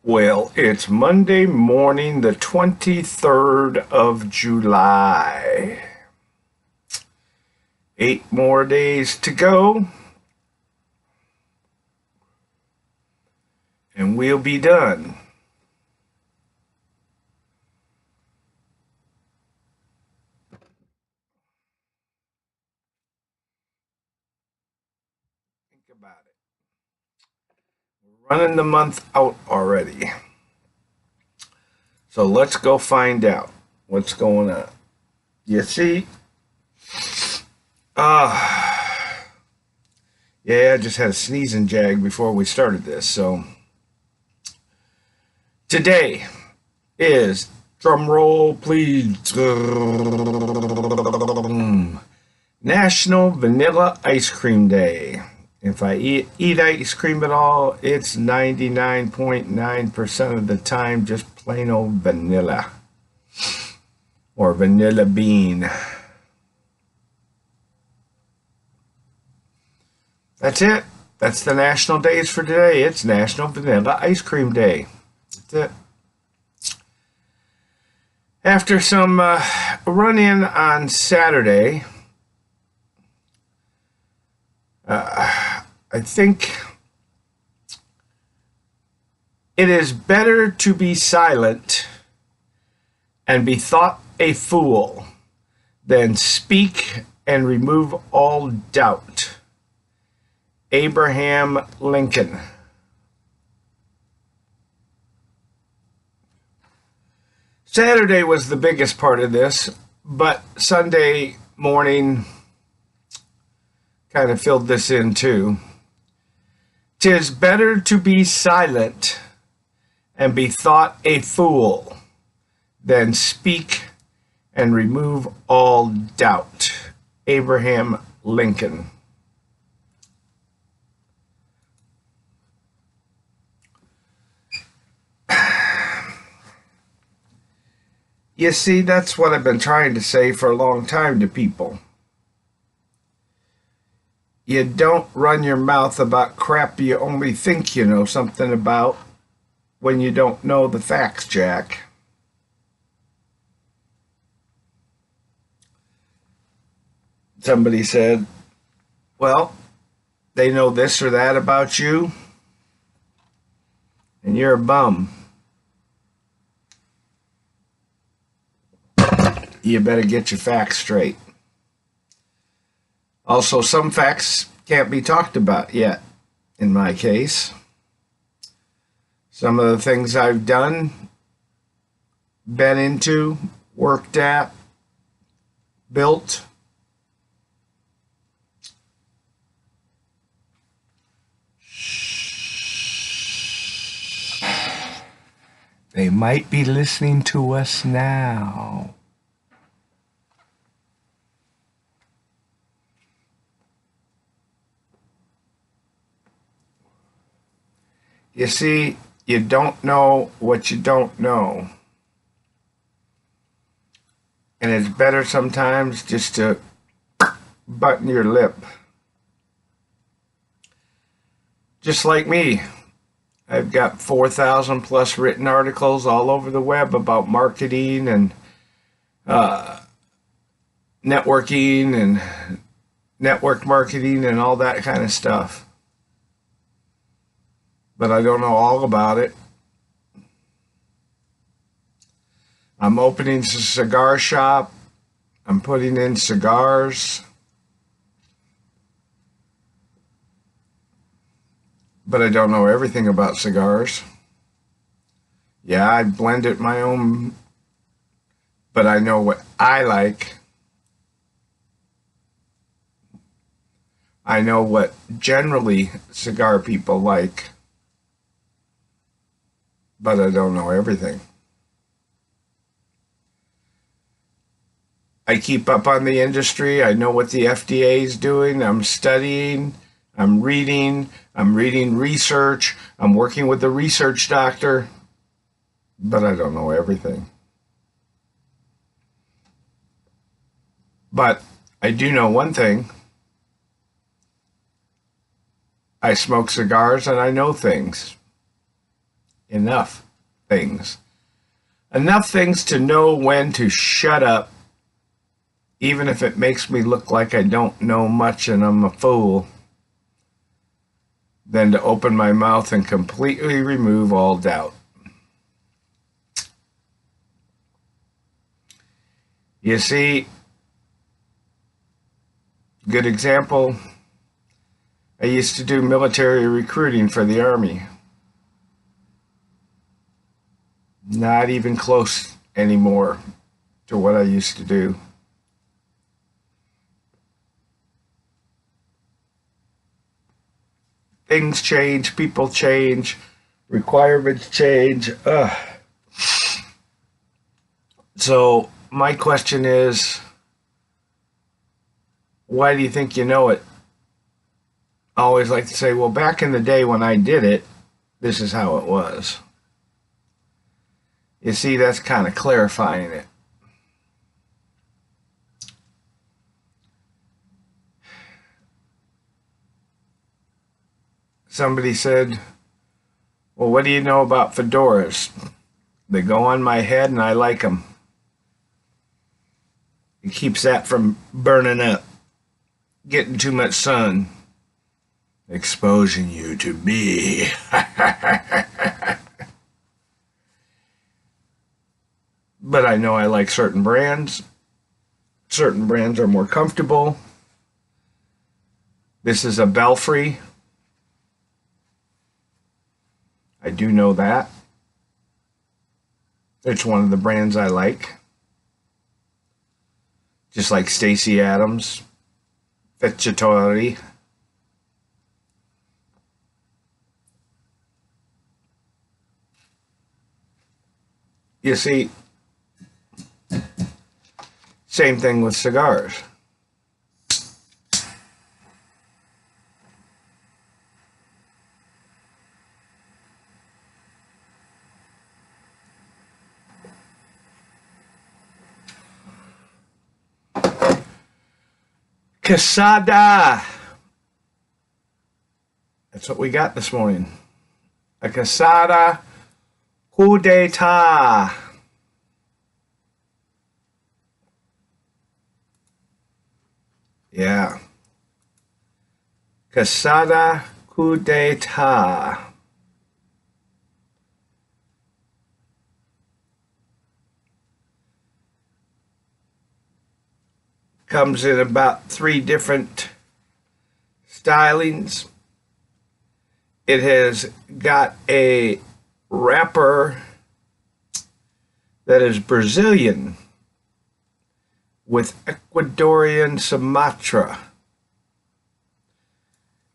Well, it's Monday morning, the 23rd of July. 8 more days to go, and we'll be done. Think about it. We're running the month out already. So let's go find out what's going on. You see? Yeah, I just had a sneezing jag before we started this. So today is, drum roll please, National Vanilla Ice Cream Day. If I eat ice cream at all, it's 99.9% of the time just plain old vanilla or vanilla bean. That's it. That's the national days for today. It's National Vanilla Ice Cream Day. That's it. After some run-in on Saturday, I think it is better to be silent and be thought a fool than speak and remove all doubt. Abraham Lincoln. Saturday was the biggest part of this, but Sunday morning kind of filled this in too. 'Tis better to be silent and be thought a fool than speak and remove all doubt. Abraham Lincoln. You see, that's what I've been trying to say for a long time to people. You don't run your mouth about crap you only think you know something about when you don't know the facts, Jack. Somebody said, well, they know this or that about you, and you're a bum. You better get your facts straight. Also, some facts can't be talked about yet, in my case. Some of the things I've done, been into, worked at, built. They might be listening to us now. You see, you don't know what you don't know. And it's better sometimes just to button your lip. Just like me. I've got 4,000 plus written articles all over the web about marketing and networking and network marketing and all that kind of stuff. But I don't know all about it. I'm opening a cigar shop. I'm putting in cigars. But I don't know everything about cigars. Yeah, I blend it my own, but I know what I like. I know what generally cigar people like. But I don't know everything. I keep up on the industry. I know what the FDA is doing. I'm studying. I'm reading research. I'm working with a research doctor. But I don't know everything. But I do know one thing. I smoke cigars and I know things. enough things. Enough things to know when to shut up, even if it makes me look like I don't know much and I'm a fool, than to open my mouth and completely remove all doubt. You see, good example, I used to do military recruiting for the Army. Not even close anymore to what I used to do. Things change, people change, requirements change. So my question is, why do you think you know it? I always like to say, well, back in the day when I did it, this is how it was. You see, that's kind of clarifying it. Somebody said, well, what do you know about fedoras? They go on my head and I like them. It keeps that from burning up, getting too much sun, exposing you to me. But I know I like certain brands. Certain brands are more comfortable. This is a Belfry. I do know that. It's one of the brands I like. Just like Stacy Adams, Fecciatori. You see, same thing with cigars. Quesada. That's what we got this morning. A Quesada Q D'Etat. Yeah. Quesada Q D'Etat. Comes in about 3 different stylings. It has got a wrapper that is Brazilian with Ecuadorian Sumatra.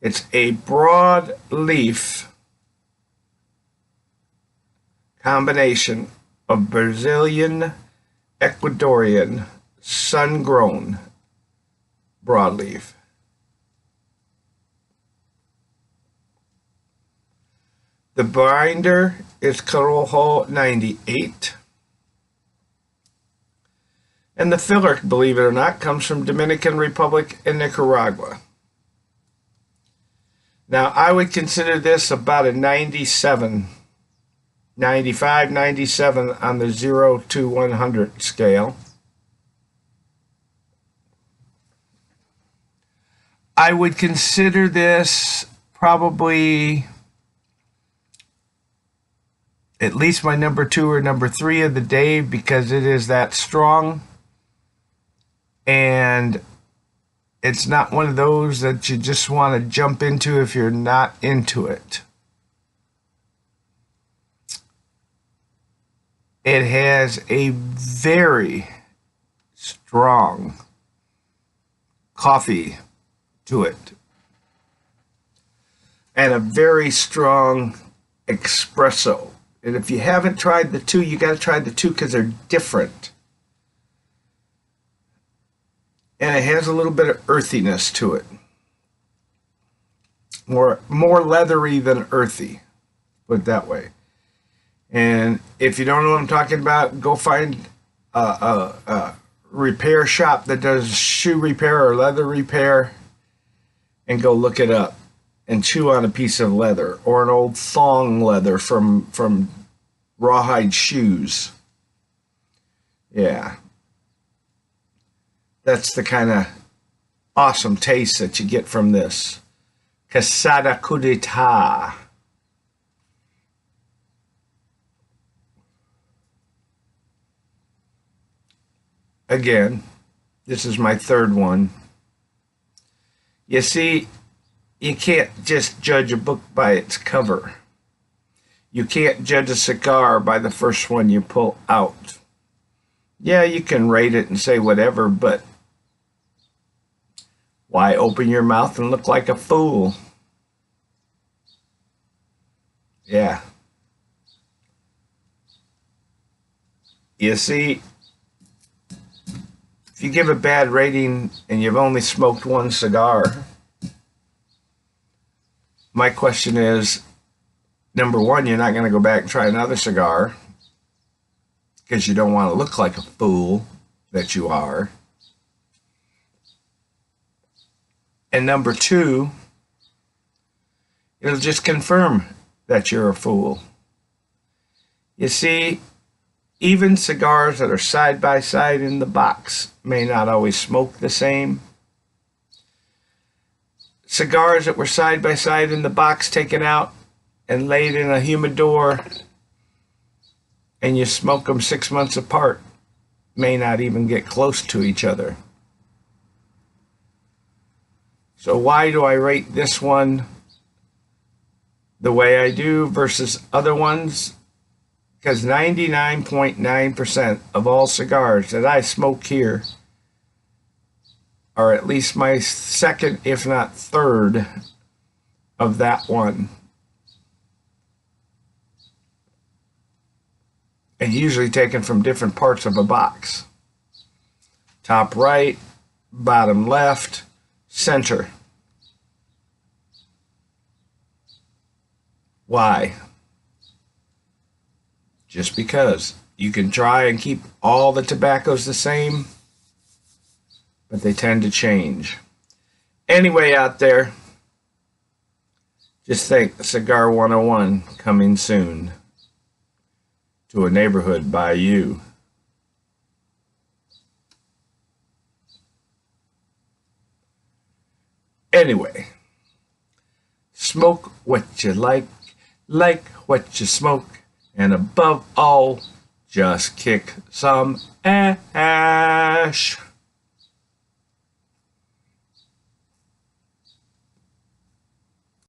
It's a broad leaf combination of Brazilian, Ecuadorian, sun-grown broadleaf. The binder is Corojo 98. And the filler, believe it or not, comes from Dominican Republic and Nicaragua. Now, I would consider this about a 97, 95, 97 on the 0 to 100 scale. I would consider this probably at least my number 2 or number 3 of the day because it is that strong. And it's not one of those that you just want to jump into if you're not into it. It has a very strong coffee to it. And a very strong espresso. And if you haven't tried the 2, you got to try the 2 because they're different. And it has a little bit of earthiness to it. More leathery than earthy, put it that way. And if you don't know what I'm talking about, go find a repair shop that does shoe repair or leather repair and go look it up. and chew on a piece of leather or an old thong leather from rawhide shoes. Yeah. That's the kind of awesome taste that you get from this. Quesada Q D'Etat. Again, this is my third one. You see, you can't just judge a book by its cover. You can't judge a cigar by the first one you pull out. Yeah, you can rate it and say whatever, but why open your mouth and look like a fool? Yeah. You see, if you give a bad rating and you've only smoked one cigar, my question is, number one, you're not going to go back and try another cigar because you don't want to look like a fool that you are. And number two, it'll just confirm that you're a fool. You see, even cigars that are side by side in the box may not always smoke the same. Cigars that were side by side in the box taken out and laid in a humidor and you smoke them 6 months apart may not even get close to each other. So why do I rate this one the way I do versus other ones? Because 99.9% of all cigars that I smoke here are at least my second, if not third, of that one. And usually taken from different parts of a box. Top right, bottom left, center. Why? Just because. You can try and keep all the tobaccos the same, but they tend to change. Anyway, out there, just think Cigar 101 coming soon to a neighborhood by you. Anyway, smoke what you like what you smoke, and above all, just kick some ash.